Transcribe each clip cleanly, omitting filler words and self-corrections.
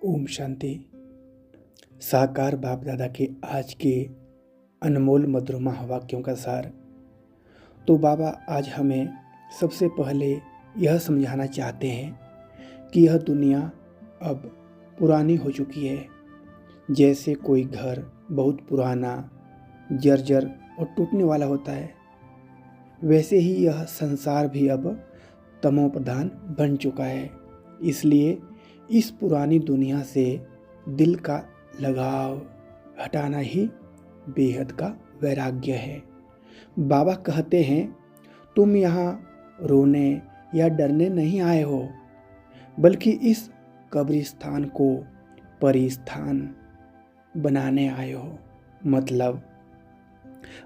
ओम शांति। साकार बाप दादा के आज के अनमोल मधुरमा वाक्यों का सार। तो बाबा आज हमें सबसे पहले यह समझाना चाहते हैं कि यह दुनिया अब पुरानी हो चुकी है। जैसे कोई घर बहुत पुराना, जर्जर और टूटने वाला होता है, वैसे ही यह संसार भी अब तमो प्रधान बन चुका है। इसलिए इस पुरानी दुनिया से दिल का लगाव हटाना ही बेहद का वैराग्य है। बाबा कहते हैं, तुम यहाँ रोने या डरने नहीं आए हो, बल्कि इस कब्रिस्तान को परिस्थान बनाने आए हो। मतलब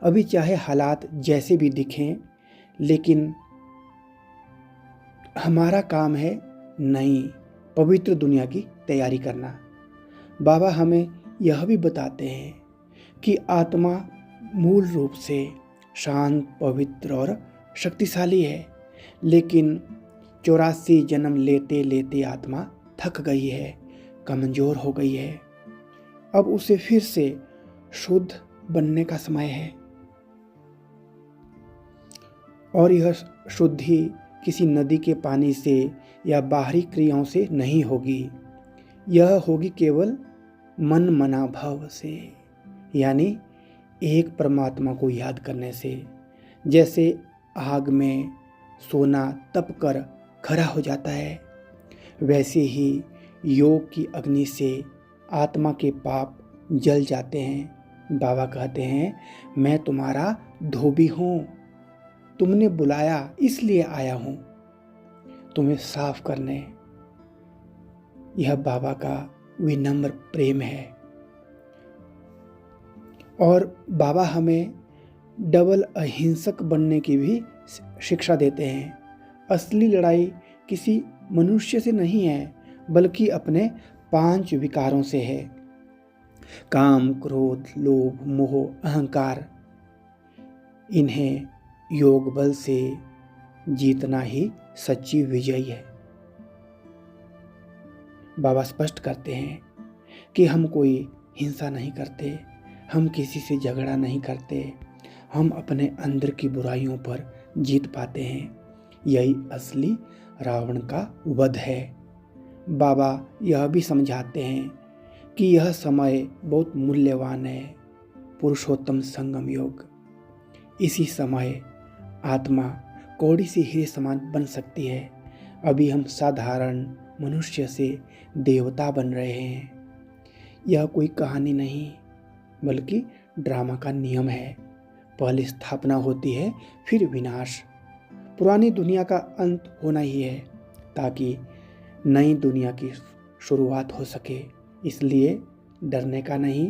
अभी चाहे हालात जैसे भी दिखें, लेकिन हमारा काम है नई पवित्र दुनिया की तैयारी करना। बाबा हमें यह भी बताते हैं कि आत्मा मूल रूप से शांत, पवित्र और शक्तिशाली है, लेकिन 84 जन्म लेते लेते आत्मा थक गई है, कमज़ोर हो गई है। अब उसे फिर से शुद्ध बनने का समय है। और यह शुद्धि किसी नदी के पानी से या बाहरी क्रियाओं से नहीं होगी। यह होगी केवल मन मना भाव से, यानी एक परमात्मा को याद करने से। जैसे आग में सोना तप कर खरा हो जाता है, वैसे ही योग की अग्नि से आत्मा के पाप जल जाते हैं। बाबा कहते हैं, मैं तुम्हारा धोबी हूँ, तुमने बुलाया इसलिए आया हूँ तुम्हें साफ करने। यह बाबा का विनम्र प्रेम है। और बाबा हमें डबल अहिंसक बनने की भी शिक्षा देते हैं। असली लड़ाई किसी मनुष्य से नहीं है, बल्कि अपने 5 विकारों से है। काम, क्रोध, लोभ, मोह, अहंकार। इन्हें योग बल से जीतना ही सच्ची विजय है। बाबा स्पष्ट करते हैं कि हम कोई हिंसा नहीं करते, हम किसी से झगड़ा नहीं करते, हम अपने अंदर की बुराइयों पर जीत पाते हैं। यही असली रावण का वध है। बाबा यह भी समझाते हैं कि यह समय बहुत मूल्यवान है, पुरुषोत्तम संगम योग। इसी समय आत्मा कौड़ी से हीरे समान बन सकती है। अभी हम साधारण मनुष्य से देवता बन रहे हैं। यह कोई कहानी नहीं, बल्कि ड्रामा का नियम है। पहले स्थापना होती है, फिर विनाश। पुरानी दुनिया का अंत होना ही है, ताकि नई दुनिया की शुरुआत हो सके। इसलिए डरने का नहीं,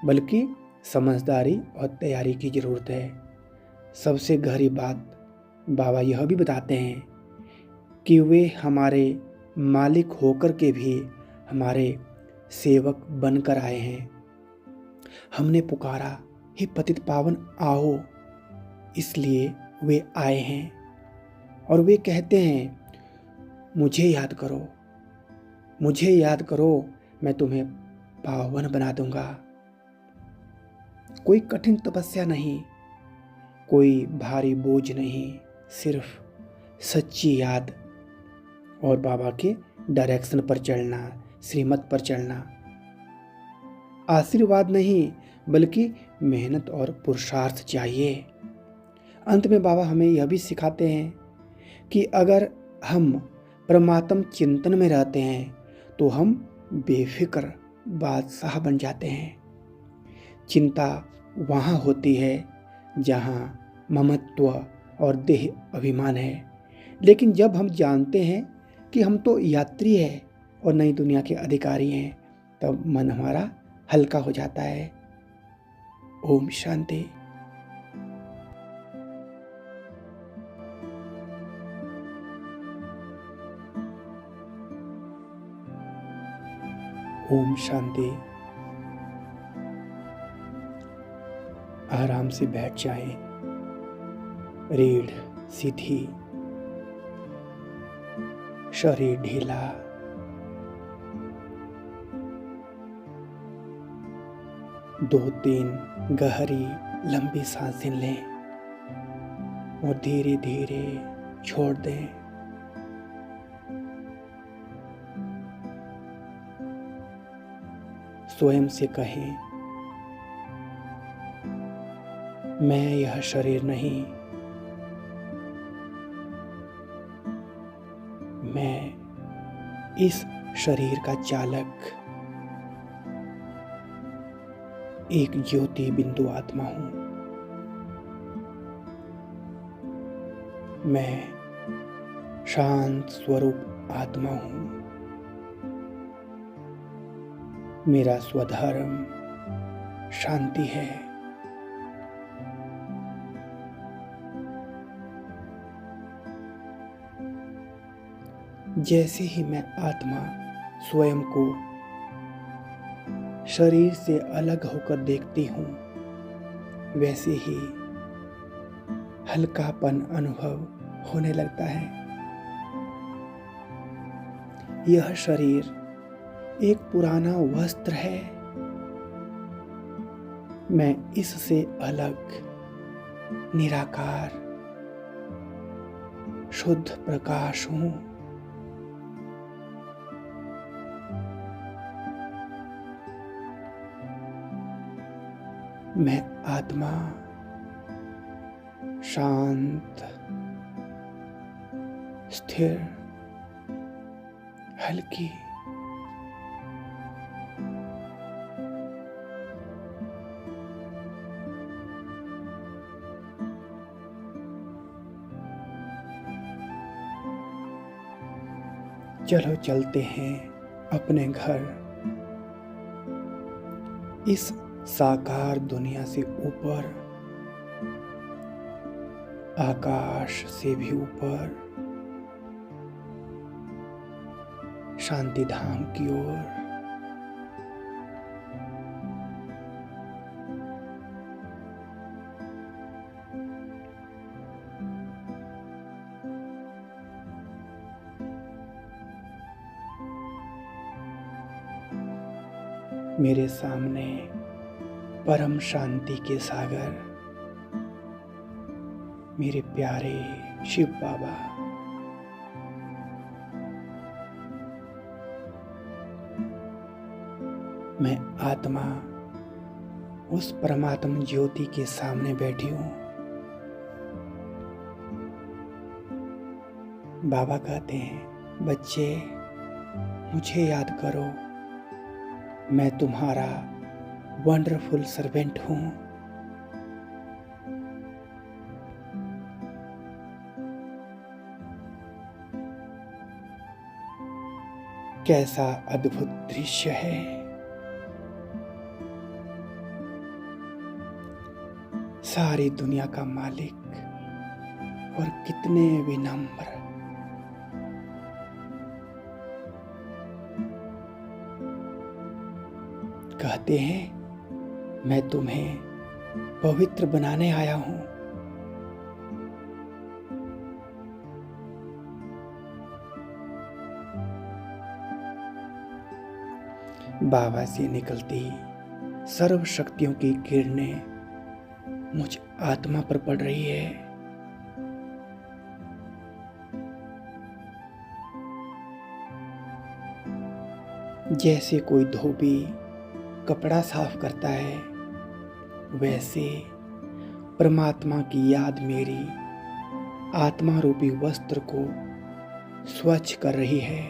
बल्कि समझदारी और तैयारी की ज़रूरत है। सबसे गहरी बात बाबा यह भी बताते हैं कि वे हमारे मालिक होकर के भी हमारे सेवक बनकर आए हैं। हमने पुकारा, हे पतित पावन आओ, इसलिए वे आए हैं। और वे कहते हैं, मुझे याद करो, मुझे याद करो, मैं तुम्हें पावन बना दूंगा। कोई कठिन तपस्या नहीं, कोई भारी बोझ नहीं, सिर्फ सच्ची याद और बाबा के डायरेक्शन पर चलना, श्रीमत पर चलना। आशीर्वाद नहीं, बल्कि मेहनत और पुरुषार्थ चाहिए। अंत में बाबा हमें यह भी सिखाते हैं कि अगर हम परमात्म चिंतन में रहते हैं, तो हम बेफिक्र बादशाह बन जाते हैं। चिंता वहाँ होती है जहाँ ममत्व और देह अभिमान है, लेकिन जब हम जानते हैं कि हम तो यात्री हैं और नई दुनिया के अधिकारी हैं, तब मन हमारा हल्का हो जाता है। ओम शांति। ओम शांति। आराम से बैठ जाएं, रीढ़ सीधी, शरीर ढीला, 2-3 गहरी लंबी सांसें लें और धीरे धीरे छोड़ दें। स्वयं से कहें, मैं यह शरीर नहीं, मैं इस शरीर का चालक एक ज्योति बिंदु आत्मा हूं। मैं शांत स्वरूप आत्मा हूं। मेरा स्वधर्म शांति है। जैसे ही मैं आत्मा स्वयं को शरीर से अलग होकर देखती हूँ, वैसे ही हल्कापन अनुभव होने लगता है। यह शरीर एक पुराना वस्त्र है। मैं इससे अलग निराकार शुद्ध प्रकाश हूँ। मैं आत्मा शांत, स्थिर, हल्की, चलो चलते हैं अपने घर। इस साकार दुनिया से ऊपर, आकाश से भी ऊपर, शांति धाम की ओर। मेरे सामने परम शांति के सागर मेरे प्यारे शिव बाबा। मैं आत्मा उस परमात्म ज्योति के सामने बैठी हूँ। बाबा कहते हैं, बच्चे मुझे याद करो, मैं तुम्हारा वंडरफुल सर्वेंट हूँ। कैसा अद्भुत दृश्य है। सारी दुनिया का मालिक और कितने विनम्र। कहते हैं, मैं तुम्हें पवित्र बनाने आया हूं। बाबा से निकलती सर्व शक्तियों की किरणें मुझ आत्मा पर पड़ रही है। जैसे कोई धोबी कपड़ा साफ करता है, वैसे परमात्मा की याद मेरी आत्मा रूपी वस्त्र को स्वच्छ कर रही है।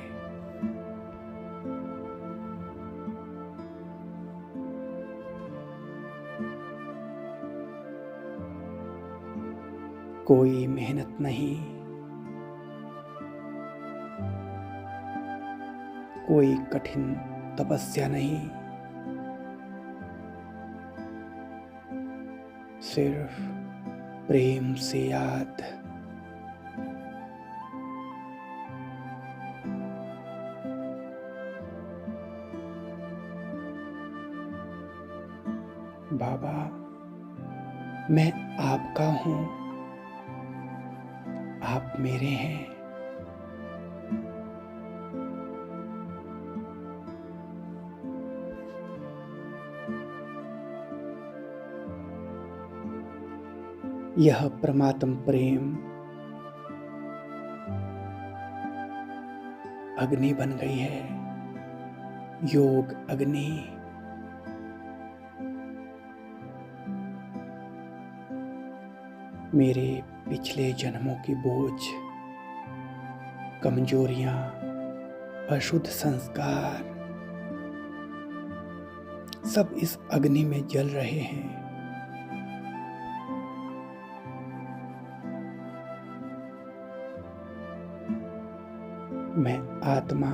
कोई मेहनत नहीं, कोई कठिन तपस्या नहीं, सिर्फ प्रेम से याद। बाबा, मैं आपका हूं, आप मेरे हैं। यह परमात्म प्रेम अग्नि बन गई है, योग अग्नि। मेरे पिछले जन्मों की बोझ, कमजोरियां, अशुद्ध संस्कार सब इस अग्नि में जल रहे हैं। मैं आत्मा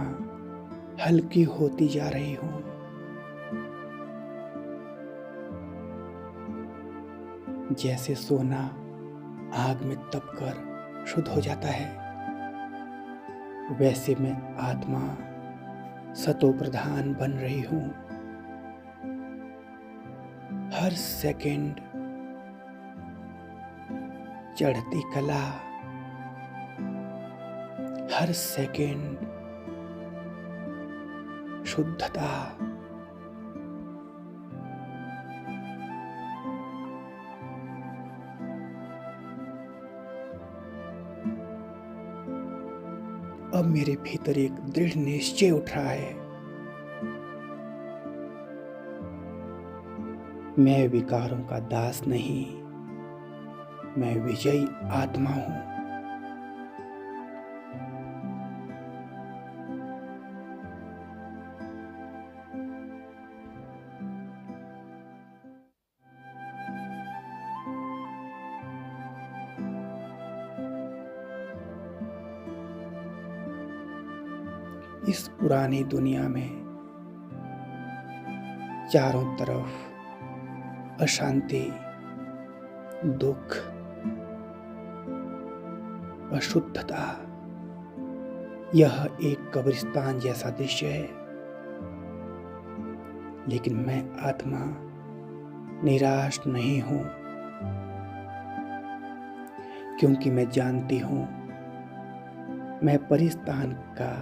हल्की होती जा रही हूं। जैसे सोना आग में तपकर शुद्ध हो जाता है, वैसे मैं आत्मा सतो प्रधान बन रही हूं। हर सेकंड चढ़ती कला, हर सेकंड शुद्धता। अब मेरे भीतर एक दृढ़ निश्चय उठ रहा है, मैं विकारों का दास नहीं, मैं विजयी आत्मा हूं। इस पुरानी दुनिया में चारों तरफ अशांति, दुख, अशुद्धता, यह एक कब्रिस्तान जैसा दृश्य है। लेकिन मैं आत्मा निराश नहीं हूं, क्योंकि मैं जानती हूं मैं परिस्तान का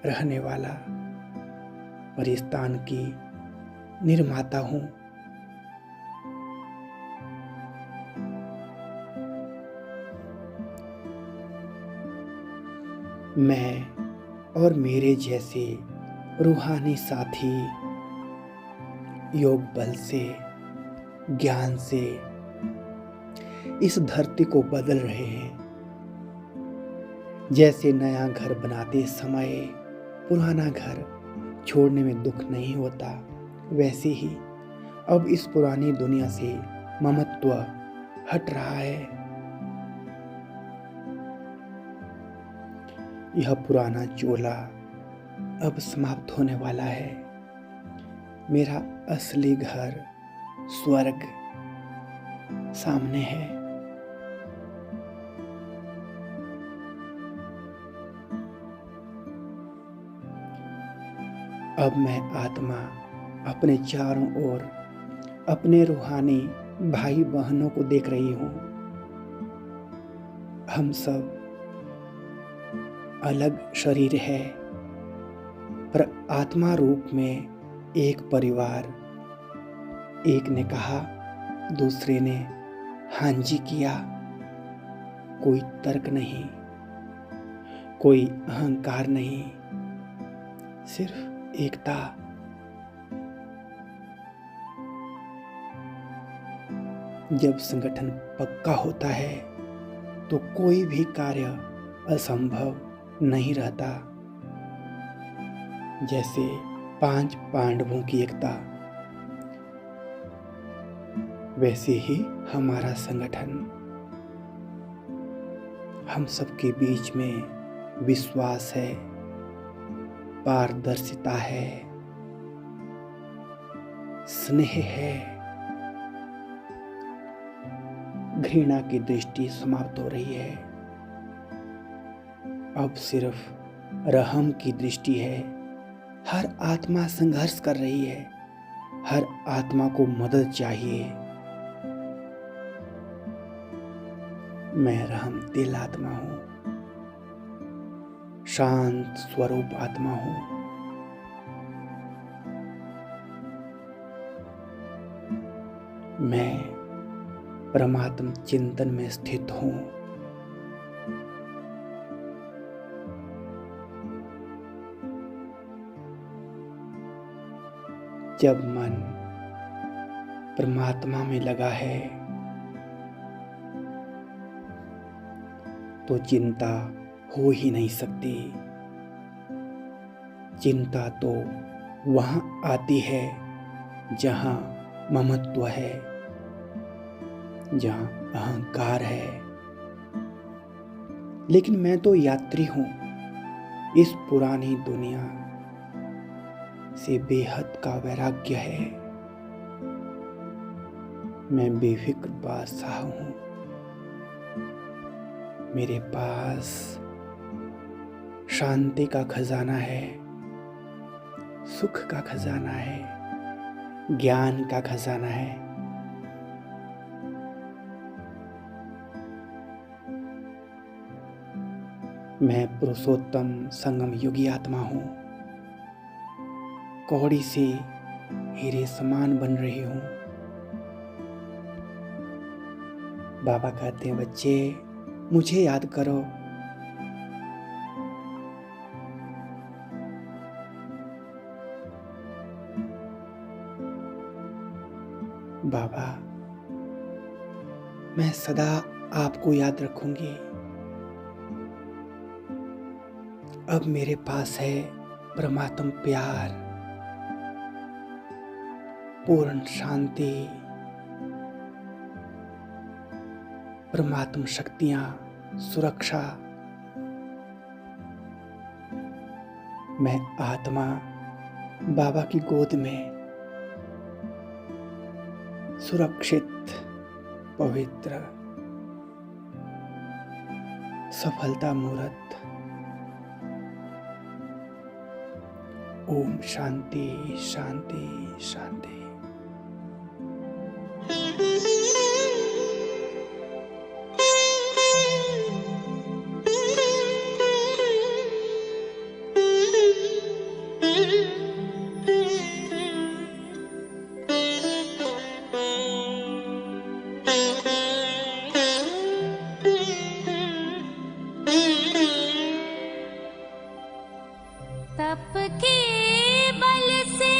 रहने वाला, परिस्तान की निर्माता हूं। मैं और मेरे जैसे रूहानी साथी योग बल से, ज्ञान से इस धरती को बदल रहे हैं। जैसे नया घर बनाते समय पुराना घर छोड़ने में दुख नहीं होता, वैसे ही अब इस पुरानी दुनिया से ममत्व हट रहा है। यह पुराना चोला अब समाप्त होने वाला है। मेरा असली घर, स्वर्ग सामने है। अब मैं आत्मा अपने चारों ओर अपने रूहानी भाई बहनों को देख रही हूं। हम सब अलग शरीर है, पर आत्मा रूप में एक परिवार। एक ने कहा, दूसरे ने हाँ जी किया। कोई तर्क नहीं, कोई अहंकार नहीं, सिर्फ एकता। जब संगठन पक्का होता है तो कोई भी कार्य असंभव नहीं रहता। जैसे 5 पांडवों की एकता, वैसे ही हमारा संगठन। हम सबके बीच में विश्वास है, पारदर्शिता है, स्नेह है। घृणा की दृष्टि समाप्त हो रही है। अब सिर्फ रहम की दृष्टि है। हर आत्मा संघर्ष कर रही है, हर आत्मा को मदद चाहिए। मैं रहमदिल आत्मा हूं, शांत स्वरूप आत्मा हूं। मैं परमात्म चिंतन में स्थित हों। जब मन परमात्मा में लगा है तो चिंता हो ही नहीं सकती। चिंता तो वहाँ आती है जहाँ ममत्व है, जहाँ अहंकार है। लेकिन मैं तो यात्री हूँ, इस पुरानी दुनिया से बेहद का वैराग्य है। मैं बेफिक्र बादशाह हूँ। मेरे पास शांति का खजाना है, सुख का खजाना है, ज्ञान का खजाना है। मैं पुरुषोत्तम संगम युगी आत्मा हूँ। कौड़ी से हीरे समान बन रही हूँ। बाबा कहते हैं, बच्चे मुझे याद करो। बाबा, मैं सदा आपको याद रखूंगी। अब मेरे पास है परमात्म प्यार, पूर्ण शांति, परमात्म शक्तियां, सुरक्षा। मैं आत्मा बाबा की गोद में सुरक्षित, पवित्र, सफलता मूर्त। ओम शांति शांति शांति। तप के बल से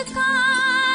पुकार